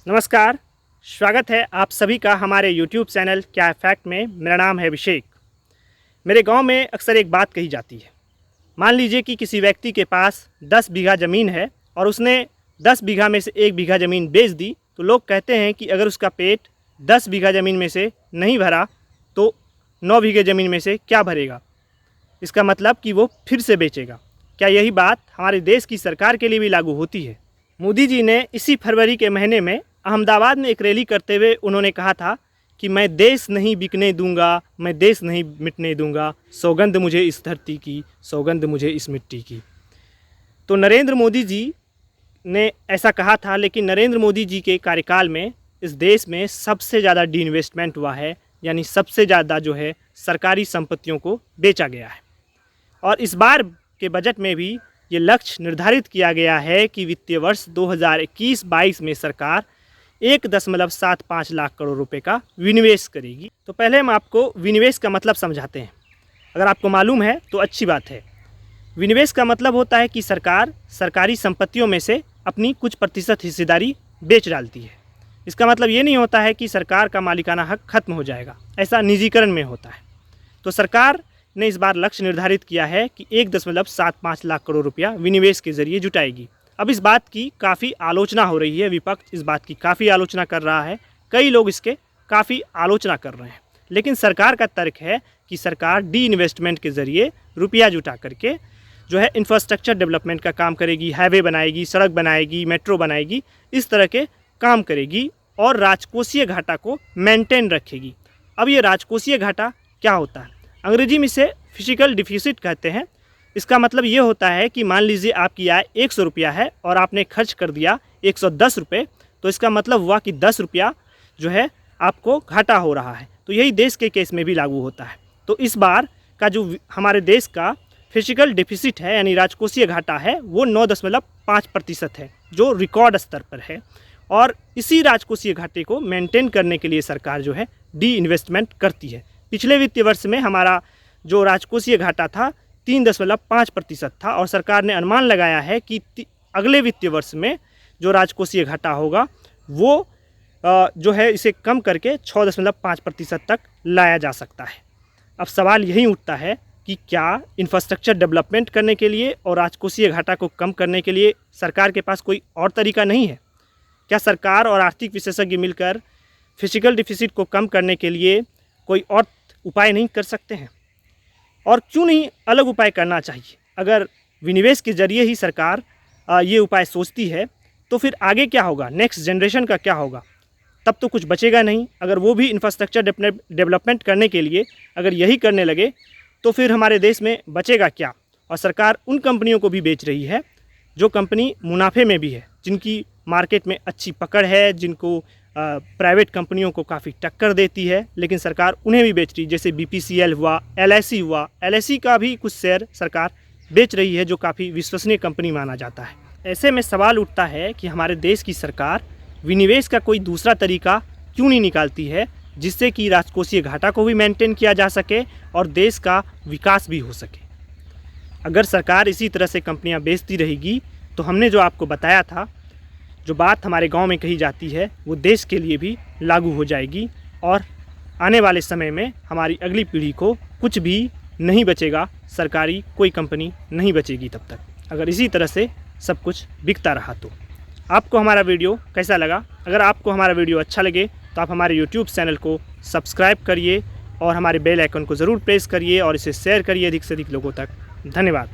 नमस्कार, स्वागत है आप सभी का हमारे YouTube चैनल क्या फैक्ट में। मेरा नाम है अभिषेक। मेरे गांव में अक्सर एक बात कही जाती है। मान लीजिए कि किसी व्यक्ति के पास 10 बीघा ज़मीन है और उसने 10 बीघा में से 1 बीघा ज़मीन बेच दी, तो लोग कहते हैं कि अगर उसका पेट 10 बीघा ज़मीन में से नहीं भरा तो 9 बीघे ज़मीन में से क्या भरेगा। इसका मतलब कि वो फिर से बेचेगा। क्या यही बात हमारे देश की सरकार के लिए भी लागू होती है? मोदी जी ने इसी फरवरी के महीने में अहमदाबाद में एक रैली करते हुए उन्होंने कहा था कि मैं देश नहीं बिकने दूंगा, मैं देश नहीं मिटने दूंगा, सौगंध मुझे इस धरती की, सौगंध मुझे इस मिट्टी की। तो नरेंद्र मोदी जी ने ऐसा कहा था, लेकिन नरेंद्र मोदी जी के कार्यकाल में इस देश में सबसे ज़्यादा डी इन्वेस्टमेंट हुआ है, यानी सबसे ज़्यादा जो है सरकारी संपत्तियों को बेचा गया है। और इस बार के बजट में भी ये लक्ष्य निर्धारित किया गया है कि वित्तीय वर्ष 2021-22 में सरकार 1.75 लाख करोड़ रुपए का विनिवेश करेगी। तो पहले हम आपको विनिवेश का मतलब समझाते हैं। अगर आपको मालूम है तो अच्छी बात है। विनिवेश का मतलब होता है कि सरकार सरकारी संपत्तियों में से अपनी कुछ प्रतिशत हिस्सेदारी बेच डालती है। इसका मतलब ये नहीं होता है कि सरकार का मालिकाना हक खत्म हो जाएगा, ऐसा निजीकरण में होता है। तो सरकार ने इस बार लक्ष्य निर्धारित किया है कि 1.75 लाख करोड़ रुपया विनिवेश के जरिए जुटाएगी। अब इस बात की काफ़ी आलोचना हो रही है, विपक्ष इस बात की काफ़ी आलोचना कर रहा है, कई लोग इसके काफ़ी आलोचना कर रहे हैं। लेकिन सरकार का तर्क है कि सरकार डी इन्वेस्टमेंट के ज़रिए रुपया जुटा करके जो है इंफ्रास्ट्रक्चर डेवलपमेंट का काम करेगी, हाईवे बनाएगी, सड़क बनाएगी, मेट्रो बनाएगी, इस तरह के काम करेगी और राजकोषीय घाटा को मेंटेन रखेगी। अब ये राजकोषीय घाटा क्या होता है? अंग्रेजी में इसे फिजिकल डिफिसिट कहते हैं। इसका मतलब ये होता है कि मान लीजिए आपकी आय 100 रुपया है और आपने खर्च कर दिया 110 रुपये, तो इसका मतलब हुआ कि 10 रुपया जो है आपको घाटा हो रहा है। तो यही देश के केस में भी लागू होता है। तो इस बार का जो हमारे देश का फिजिकल डिफिसिट है, यानी राजकोषीय घाटा है, वो 9.5% है, जो रिकॉर्ड स्तर पर है। और इसी राजकोषीय घाटे को मेंटेन करने के लिए सरकार जो है डी इन्वेस्टमेंट करती है। पिछले वित्तीय वर्ष में हमारा जो राजकोषीय घाटा था 3.5% था और सरकार ने अनुमान लगाया है कि अगले वित्तीय वर्ष में जो राजकोषीय घाटा होगा वो जो है इसे कम करके 6.5% तक लाया जा सकता है। अब सवाल यही उठता है कि क्या इंफ्रास्ट्रक्चर डेवलपमेंट करने के लिए और राजकोषीय घाटा को कम करने के लिए सरकार के पास कोई और तरीका नहीं है? क्या सरकार और आर्थिक विशेषज्ञ मिलकर फिजिकल डिफिसिट को कम करने के लिए कोई और उपाय नहीं कर सकते हैं? और क्यों नहीं अलग उपाय करना चाहिए? अगर विनिवेश के जरिए ही सरकार ये उपाय सोचती है तो फिर आगे क्या होगा? नेक्स्ट जनरेशन का क्या होगा? तब तो कुछ बचेगा नहीं। अगर वो भी इंफ्रास्ट्रक्चर डेवलपमेंट करने के लिए अगर यही करने लगे तो फिर हमारे देश में बचेगा क्या? और सरकार उन कंपनियों को भी बेच रही है जो कंपनी मुनाफे में भी है, जिनकी मार्केट में अच्छी पकड़ है, जिनको प्राइवेट कंपनियों को काफ़ी टक्कर देती है, लेकिन सरकार उन्हें भी बेच रही है। जैसे BPCL हुआ, LIC हुआ, LIC का भी कुछ शेयर सरकार बेच रही है, जो काफ़ी विश्वसनीय कंपनी माना जाता है। ऐसे में सवाल उठता है कि हमारे देश की सरकार विनिवेश का कोई दूसरा तरीका क्यों नहीं निकालती है, जिससे कि राजकोषीय घाटा को भी मेंटेन किया जा सके और देश का विकास भी हो सके। अगर सरकार इसी तरह से कंपनियां बेचती रहेगी तो हमने जो आपको बताया था, जो बात हमारे गांव में कही जाती है, वो देश के लिए भी लागू हो जाएगी और आने वाले समय में हमारी अगली पीढ़ी को कुछ भी नहीं बचेगा, सरकारी कोई कंपनी नहीं बचेगी तब तक, अगर इसी तरह से सब कुछ बिकता रहा तो। आपको हमारा वीडियो कैसा लगा? अगर आपको हमारा वीडियो अच्छा लगे तो आप हमारे YouTube चैनल को सब्सक्राइब करिए और हमारे बेल आइकन को ज़रूर प्रेस करिए और इसे शेयर करिए अधिक से अधिक लोगों तक। धन्यवाद।